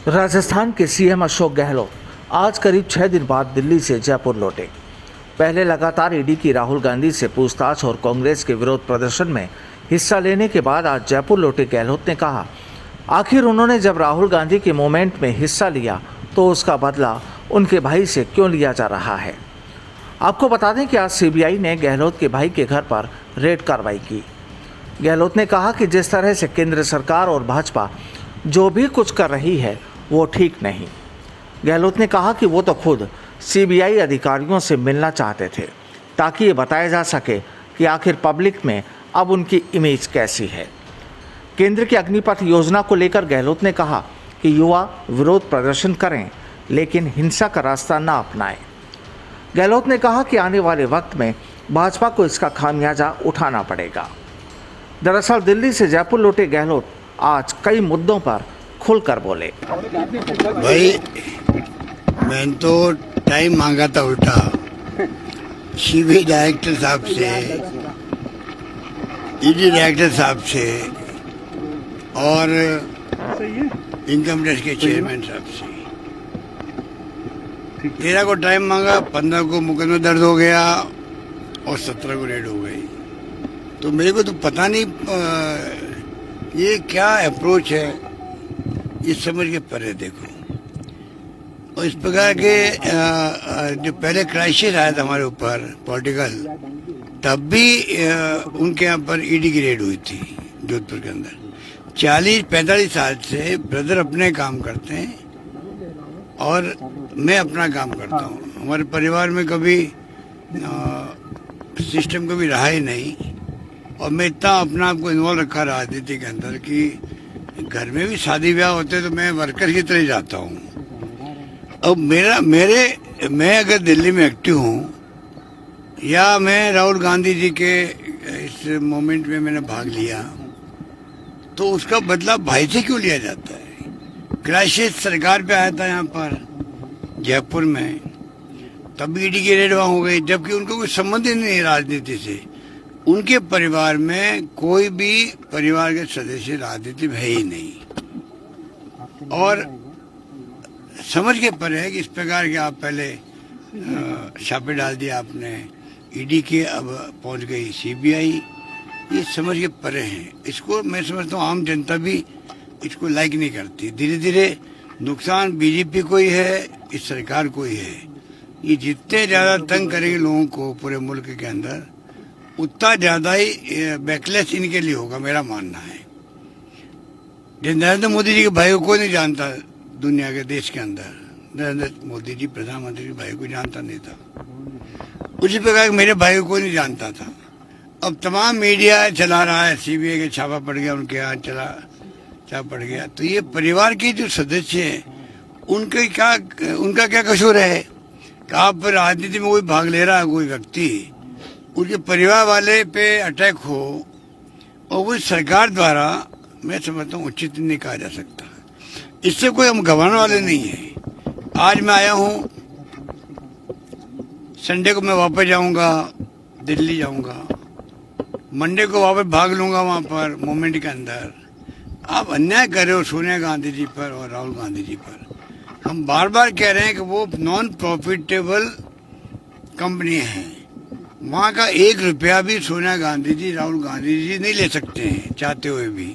राजस्थान के सीएम अशोक गहलोत आज करीब 6 दिन बाद दिल्ली से जयपुर लौटे। पहले लगातार ईडी की राहुल गांधी से पूछताछ और कांग्रेस के विरोध प्रदर्शन में हिस्सा लेने के बाद आज जयपुर लौटे गहलोत ने कहा, आखिर उन्होंने जब राहुल गांधी के मूवमेंट में हिस्सा लिया तो उसका बदला उनके भाई से क्यों लिया जा रहा है। आपको बता दें कि आज सीबीआई ने गहलोत के भाई के घर पर रेड कार्रवाई की। गहलोत ने कहा कि जिस तरह से केंद्र सरकार और भाजपा जो भी कुछ कर रही है वो ठीक नहीं। गहलोत ने कहा कि वो तो खुद सीबीआई अधिकारियों से मिलना चाहते थे ताकि ये बताया जा सके कि आखिर पब्लिक में अब उनकी इमेज कैसी है। केंद्र की अग्निपथ योजना को लेकर गहलोत ने कहा कि युवा विरोध प्रदर्शन करें लेकिन हिंसा का रास्ता ना अपनाएं। गहलोत ने कहा कि आने वाले वक्त में भाजपा को इसका खामियाजा उठाना पड़ेगा। दरअसल दिल्ली से जयपुर लौटे गहलोत आज कई मुद्दों पर खुलकर बोले। भाई मैंने तो टाइम मांगा था उल्टा सीबीआई डायरेक्टर साहब से, ईडी डायरेक्टर साहब से और इनकम टैक्स के चेयरमैन साहब से। 13 को टाइम मांगा, 15 को मुकदमा दर्ज हो गया और 17 को रेड हो गई। तो मेरे को तो पता नहीं ये क्या अप्रोच है, ये समझ के परे देखो। और इस प्रकार के जो पहले क्राइसिस आया था हमारे ऊपर पॉलिटिकल, तब भी उनके यहाँ पर ईडी की रेड हुई थी जोधपुर के अंदर। 40-45 साल से ब्रदर अपने काम करते हैं और मैं अपना काम करता हूँ। हमारे परिवार में कभी सिस्टम कभी रहा ही नहीं और मैं इतना अपना आपको इन्वॉल्व रखा राजनीति के अंदर कि घर में भी शादी ब्याह होते तो मैं वर्कर की तरह जाता हूँ। अब मैं अगर दिल्ली में एक्टिव हूँ या मैं राहुल गांधी जी के इस मोमेंट में मैंने भाग लिया तो उसका बदला भाई से क्यों लिया जाता है। क्राइसिस सरकार पे आया था यहाँ पर जयपुर में, तब ईडी की रेड वहाँ हो गई, जबकि उनको कोई संबंध ही नहीं है राजनीति से। उनके परिवार में कोई भी परिवार के सदस्य राजनीति में है ही नहीं। और समझ के परे है कि इस प्रकार के आप पहले छापे डाल दिया आपने ईडी के, अब पहुंच गई सीबीआई, ये समझ के परे हैं। इसको मैं समझता हूँ आम जनता भी इसको लाइक नहीं करती। धीरे धीरे नुकसान बीजेपी को ही है, इस सरकार को ही है। ये जितने ज्यादा तंग करेंगे लोगों को पूरे मुल्क के अंदर, उतना ज्यादा ही बैकलेस इनके लिए होगा, मेरा मानना है। नरेंद्र मोदी जी के भाई को कोई नहीं जानता दुनिया के देश के अंदर। नरेंद्र मोदी जी प्रधानमंत्री के भाई को जानता नहीं था, उसी प्रकार मेरे भाई को कोई नहीं जानता था। अब तमाम मीडिया चला रहा है, सीबीआई के छापा पड़ गया, उनके यहाँ छापा पड़ गया। तो ये परिवार के जो सदस्य हैं उनका क्या कसूर है कि आप राजनीति में कोई भाग ले रहा है, कोई व्यक्ति उनके परिवार वाले पे अटैक हो और वो सरकार द्वारा, मैं समझता हूँ उचित नहीं कहा जा सकता। इससे कोई हम घबराने वाले नहीं है। आज मैं आया हूँ, संडे को मैं वापस जाऊंगा, दिल्ली जाऊंगा, मंडे को वापस भाग लूंगा वहां पर मूवमेंट के अंदर। आप अन्याय कर रहे हो सोनिया गांधी जी पर और राहुल गांधी जी पर। हम बार बार कह रहे हैं कि वो नॉन प्रॉफिटेबल कंपनी है, वहाँ का 1 रुपया भी सोनिया गांधी जी, राहुल गांधी जी नहीं ले सकते हैं चाहते हुए भी।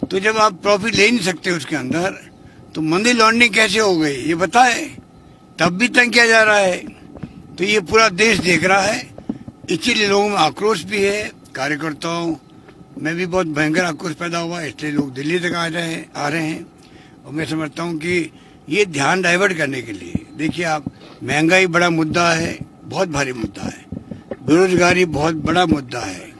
तो जब आप प्रॉफिट ले नहीं सकते उसके अंदर, तो मनी लॉन्ड्रिंग कैसे हो गई ये बताए, तब भी तंग किया जा रहा है। तो ये पूरा देश देख रहा है, इसीलिए लोगों में आक्रोश भी है। कार्यकर्ताओं में भी बहुत भयंकर आक्रोश पैदा हुआ, इसलिए लोग दिल्ली तक आ रहे हैं। और मैं समझता हूँ कि ये ध्यान डाइवर्ट करने के लिए, देखिए आप, महंगाई बड़ा मुद्दा है, बहुत भारी मुद्दा है, बेरोजगारी बहुत बड़ा मुद्दा है,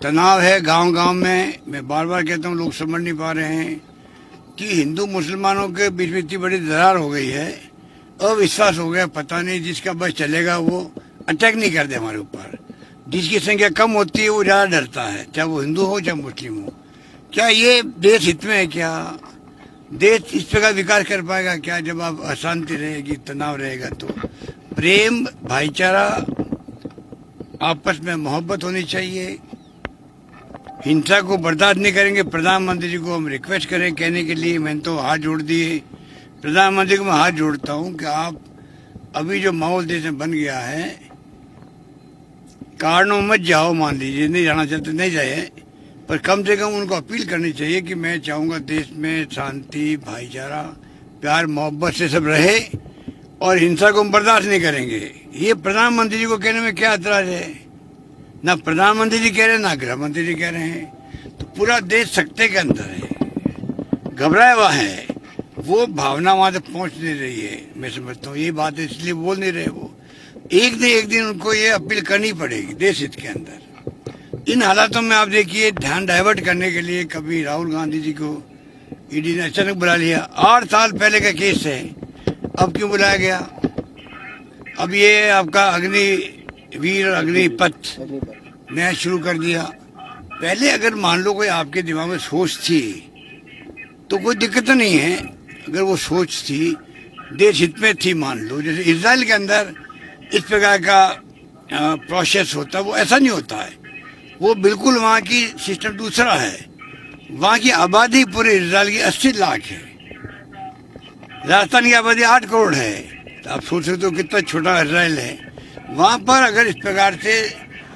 तनाव है गांव गांव में। मैं बार बार कहता हूँ लोग समझ नहीं पा रहे हैं कि हिंदू मुसलमानों के बीच में इतनी बड़ी दरार हो गई है, अविश्वास हो गया। पता नहीं जिसका बस चलेगा वो अटैक नहीं करते हमारे ऊपर। जिसकी संख्या कम होती है वो ज्यादा डरता है, चाहे वो हिंदू हो चाहे मुस्लिम हो। क्या ये देश हित में है? क्या देश इस प्रकार विकास कर पाएगा क्या जब आप अशांति रहेगी, तनाव रहेगा? तो प्रेम, भाईचारा, आपस में मोहब्बत होनी चाहिए। हिंसा को बर्दाश्त नहीं करेंगे। प्रधानमंत्री जी को हम रिक्वेस्ट करें कहने के लिए, मैंने तो हाथ जोड़ दिए। प्रधानमंत्री को मैं हाथ जोड़ता हूं कि आप अभी जो माहौल देश में बन गया है, कारणों मत जाओ, मान लीजिए नहीं जाना चाहते नहीं जाए, पर कम से कम उनको अपील करनी चाहिए कि मैं चाहूंगा देश में शांति, भाईचारा, प्यार मोहब्बत से सब रहे और हिंसा को हम बर्दाश्त नहीं करेंगे। ये प्रधानमंत्री जी को कहने में क्या एतराज है? ना प्रधानमंत्री जी कह रहे हैं ना गृह मंत्री जी कह रहे हैं। तो पूरा देश सख्ते के अंदर है, घबराया हुआ है, वो भावना वहां तक पहुंच नहीं रही है। मैं समझता हूँ ये बात इसलिए बोल नहीं रहे वो। एक दिन उनको ये अपील करनी पड़ेगी देश हित के अंदर। इन हालातों में आप देखिए, ध्यान डाइवर्ट करने के लिए कभी राहुल गांधी जी को ईडी ने अचानक बुला लिया। 8 साल पहले का केस है, अब क्यों बुलाया गया? अब ये आपका अग्निवीर और अग्निपथ नया शुरू कर दिया। पहले अगर मान लो कोई आपके दिमाग में सोच थी तो कोई दिक्कत तो नहीं है। अगर वो सोच थी देश हित में थी, मान लो जैसे इजराइल के अंदर इस प्रकार का प्रोसेस होता है, वो ऐसा नहीं होता है। वो बिल्कुल वहाँ की सिस्टम दूसरा है। वहाँ की आबादी पूरे इजराइल की 80 लाख है, राजस्थान की आबादी 8 करोड़ है। तो आप सोच सकते हो कितना छोटा इजराइल है। वहाँ पर अगर इस प्रकार से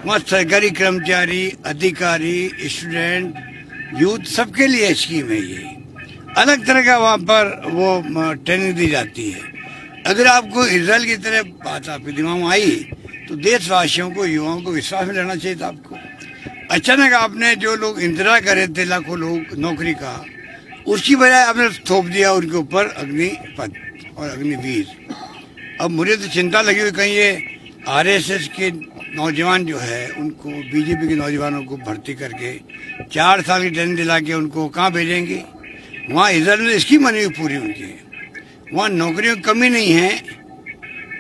वहाँ सरकारी कर्मचारी, अधिकारी, स्टूडेंट, यूथ सबके लिए स्कीम है। ये अलग तरह का वहाँ पर वो ट्रेनिंग दी जाती है। अगर आपको इजराइल की तरह बात आपके दिमाग में आई तो देशवासियों को, युवाओं को विश्वास में लेना चाहिए था आपको। अचानक आपने जो लोग इंतजार कर रहे थे, लाखों लोग नौकरी का, उसकी बजाय आपने थोप दिया उनके ऊपर अग्निपथ और अग्निवीर। अब मुझे तो चिंता लगी हुई कहीं ये आरएसएस के नौजवान जो है उनको, बीजेपी के नौजवानों को भर्ती करके 4 साल की ट्रेनिंग दिला के उनको कहाँ भेजेंगे? वहाँ इजराइल में इसकी मनी हुई पूरी उनकी। वहाँ नौकरियों की कमी नहीं है,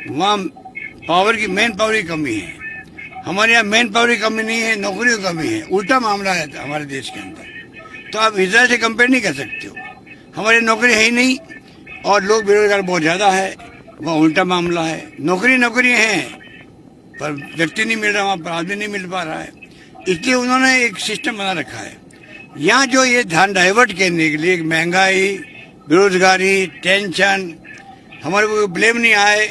वहाँ पावर की, मैन पावर की कमी है। हमारे यहाँ मैन पावर की कमी नहीं है, नौकरियों की कमी है। उल्टा मामला है हमारे देश के अंदर। तो आप इजराइल से कंपेयर नहीं कर सकते हो। हमारे नौकरी है ही नहीं और लोग बेरोजगार बहुत ज़्यादा है, वहाँ उल्टा मामला है। नौकरी हैं पर व्यक्ति नहीं मिल रहा, वहाँ पर आदमी नहीं मिल पा रहा है। इसलिए उन्होंने एक सिस्टम बना रखा है। यहाँ जो ये ध्यान डाइवर्ट करने के लिए महंगाई, बेरोजगारी, टेंशन, हमारे को ब्लेम नहीं आए,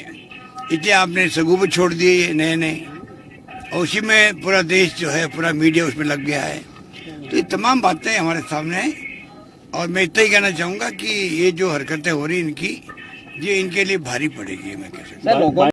इसलिए आपने सगुब छोड़ दिए नए और उसी में पूरा देश जो है, पूरा मीडिया उसमें लग गया है। तो ये तमाम बातें हमारे सामने हैं और मैं इतना ही कहना चाहूँगा कि ये जो हरकतें हो रही इनकी, ये इनके लिए भारी पड़ेगी। मैं कह सकता हूँ।